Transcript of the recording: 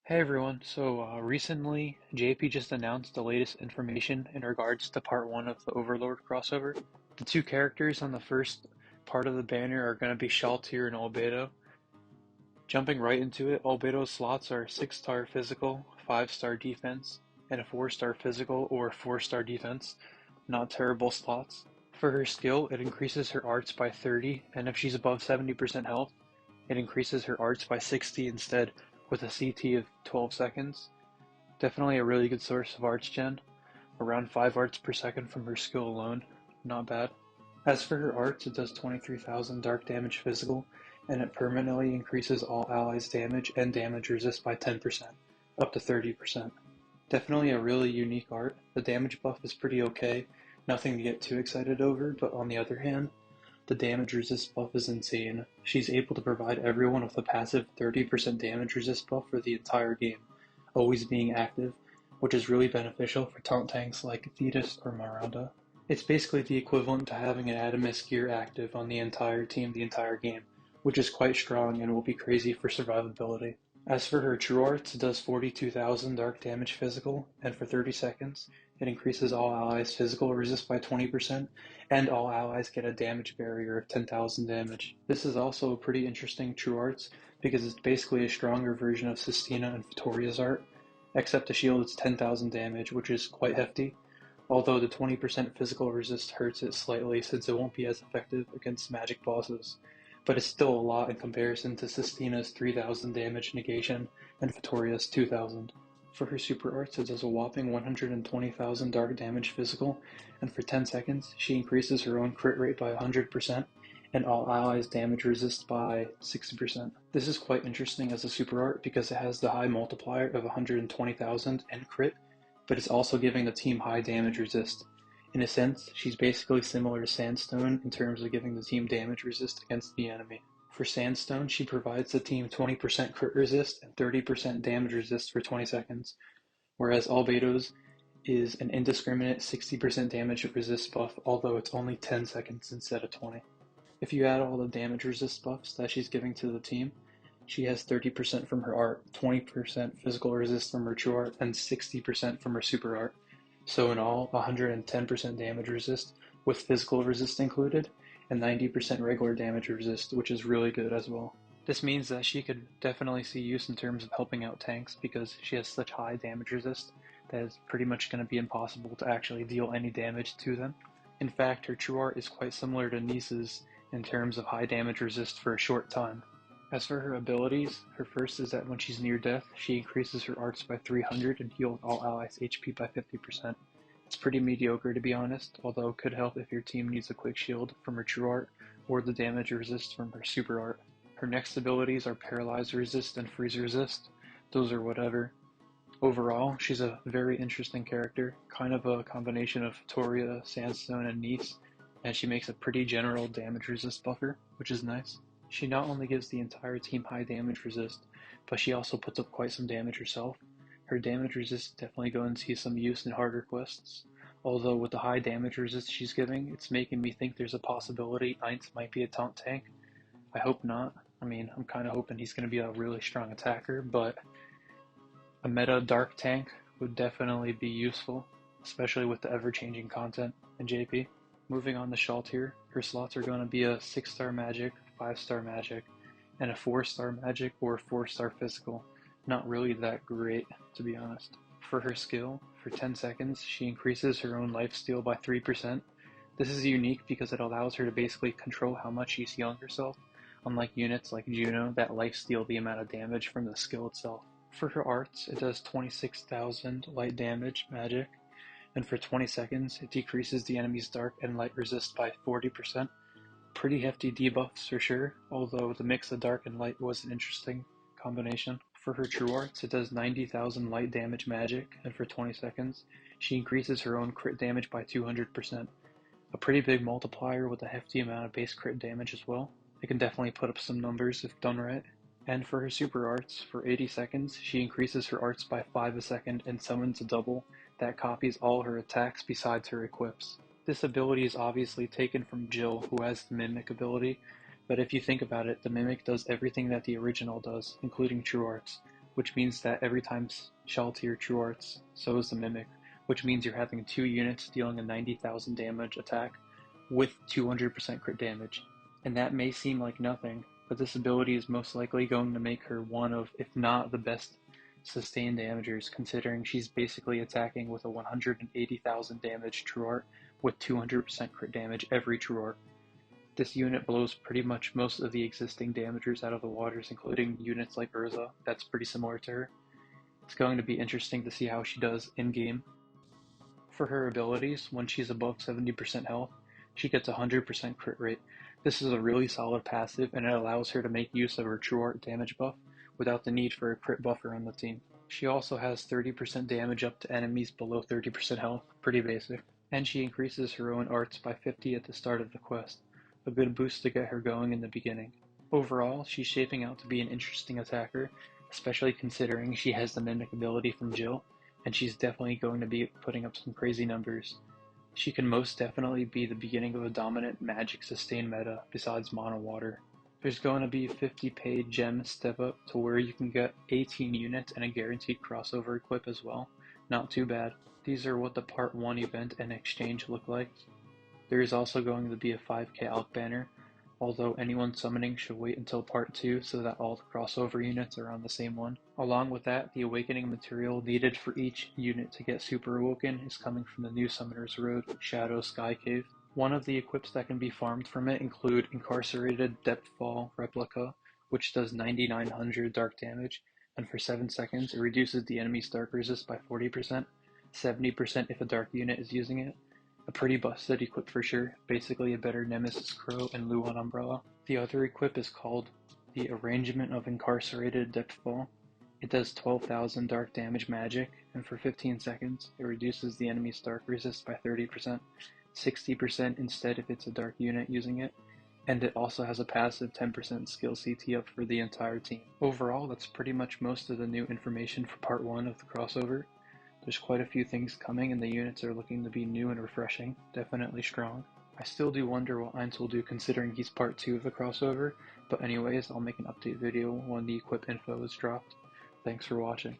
Hey everyone, recently JP just announced the latest information in regards to part 1 of the Overlord crossover. The two characters on the first part of the banner are going to be Shaltir and Albedo. Jumping right into it, Albedo's slots are 6-star physical, 5-star defense, and a 4-star physical or 4-star defense. Not terrible slots. For her skill, it increases her arts by 30, and if she's above 70% health, it increases her arts by 60 instead, with a CT of 12 seconds. Definitely a really good source of arts gen. Around 5 arts per second from her skill alone. Not bad. As for her arts, it does 23,000 dark damage physical, and it permanently increases all allies' damage and damage resist by 10%, up to 30%. Definitely a really unique art. The damage buff is pretty okay, nothing to get too excited over, but on the other hand, the damage resist buff is insane. She's able to provide everyone with a passive 30% damage resist buff for the entire game, always being active, which is really beneficial for taunt tanks like Thetis or Miranda. It's basically the equivalent to having an Adamus gear active on the entire team the entire game, which is quite strong and will be crazy for survivability. As for her true arts, it does 42,000 dark damage physical, and for 30 seconds, it increases all allies' physical resist by 20%, and all allies get a damage barrier of 10,000 damage. This is also a pretty interesting true arts, because it's basically a stronger version of Sistina and Vittoria's art, except the shield is 10,000 damage, which is quite hefty, although the 20% physical resist hurts it slightly since it won't be as effective against magic bosses, but it's still a lot in comparison to Sistina's 3000 damage negation and Vittoria's 2000. For her super arts, it does a whopping 120,000 dark damage physical, and for 10 seconds, she increases her own crit rate by 100%, and all allies damage resist by 60%. This is quite interesting as a super art because it has the high multiplier of 120,000 and crit, but it's also giving the team high damage resist. In a sense, she's basically similar to Sandstone in terms of giving the team damage resist against the enemy. For Sandstone, she provides the team 20% crit resist and 30% damage resist for 20 seconds, whereas Albedo's is an indiscriminate 60% damage resist buff, although it's only 10 seconds instead of 20. If you add all the damage resist buffs that she's giving to the team, she has 30% from her art, 20% physical resist from her true art, and 60% from her super art. So in all, 110% damage resist, with physical resist included, and 90% regular damage resist, which is really good as well. This means that she could definitely see use in terms of helping out tanks because she has such high damage resist that it's pretty much going to be impossible to actually deal any damage to them. In fact, her true art is quite similar to Nice's in terms of high damage resist for a short time. As for her abilities, her first is that when she's near death, she increases her arts by 300 and heals all allies' HP by 50%. It's pretty mediocre to be honest, although it could help if your team needs a quick shield from her true art or the damage resist from her super art. Her next abilities are Paralyze Resist and Freeze Resist. Those are whatever. Overall, she's a very interesting character, kind of a combination of Vittoria, Sandstone, and Nice, and she makes a pretty general damage resist buffer, which is nice. She not only gives the entire team high damage resist, but she also puts up quite some damage herself. Her damage resist is definitely going to see some use in harder quests, although with the high damage resist she's giving, it's making me think there's a possibility Ainz might be a taunt tank. I hope not. I mean, I'm kind of hoping he's going to be a really strong attacker, but a meta dark tank would definitely be useful, especially with the ever-changing content in JP. Moving on to Shaltir, her slots are going to be a 6-star magic, 5-star magic, and a 4-star magic or 4-star physical. Not really that great, to be honest. For her skill, for 10 seconds, she increases her own lifesteal by 3%. This is unique because it allows her to basically control how much she's healing herself, unlike units like Juno that lifesteal the amount of damage from the skill itself. For her arts, it does 26,000 light damage magic, and for 20 seconds, it decreases the enemy's dark and light resist by 40%. Pretty hefty debuffs for sure, although the mix of dark and light was an interesting combination. For her true arts, it does 90,000 light damage magic, and for 20 seconds, she increases her own crit damage by 200%. A pretty big multiplier with a hefty amount of base crit damage as well. It can definitely put up some numbers if done right. And for her super arts, for 80 seconds, she increases her arts by 5 a second and summons a double that copies all her attacks besides her equips. This ability is obviously taken from Jill, who has the Mimic ability, but if you think about it, the Mimic does everything that the original does, including true arts, which means that every time shell tier true arts, so is the Mimic, which means you're having 2 units dealing a 90,000 damage attack with 200% crit damage. And that may seem like nothing, but this ability is most likely going to make her one of, if not the best sustained damagers, considering she's basically attacking with a 180,000 damage true art with 200% crit damage every true art. This unit blows pretty much most of the existing damagers out of the waters, including units like Urza. That's pretty similar to her. It's going to be interesting to see how she does in-game. For her abilities, when she's above 70% health, she gets 100% crit rate. This is a really solid passive, and it allows her to make use of her true art damage buff without the need for a crit buffer on the team. She also has 30% damage up to enemies below 30% health, pretty basic. And she increases her own arts by 50 at the start of the quest, a good boost to get her going in the beginning. Overall, she's shaping out to be an interesting attacker, especially considering she has the Mimic ability from Jill, and she's definitely going to be putting up some crazy numbers. She can most definitely be the beginning of a dominant magic sustain meta besides mono water. There's going to be a 50 paid gem step up to where you can get 18 units and a guaranteed crossover equip as well. Not too bad. These are what the part 1 event and exchange look like. There is also going to be a 5k alch banner, although anyone summoning should wait until part 2 so that all the crossover units are on the same one. Along with that, the awakening material needed for each unit to get super awoken is coming from the new Summoner's Road Shadow Sky Cave. One of the equips that can be farmed from it include Incarcerated Depthfall Replica, which does 9900 dark damage, and for 7 seconds it reduces the enemy's dark resist by 40%, 70% if a dark unit is using it. A pretty busted equip for sure, basically a better Nemesis Crow and Luan Umbrella. The other equip is called the Arrangement of Incarcerated Depthfall. It does 12,000 dark damage magic, and for 15 seconds it reduces the enemy's dark resist by 30%, 60% instead if it's a dark unit using it, and it also has a passive 10% skill CT up for the entire team. Overall, that's pretty much most of the new information for part 1 of the crossover. There's quite a few things coming, and the units are looking to be new and refreshing, definitely strong. I still do wonder what Ainz will do considering he's part 2 of the crossover, but anyways, I'll make an update video when the equip info is dropped. Thanks for watching.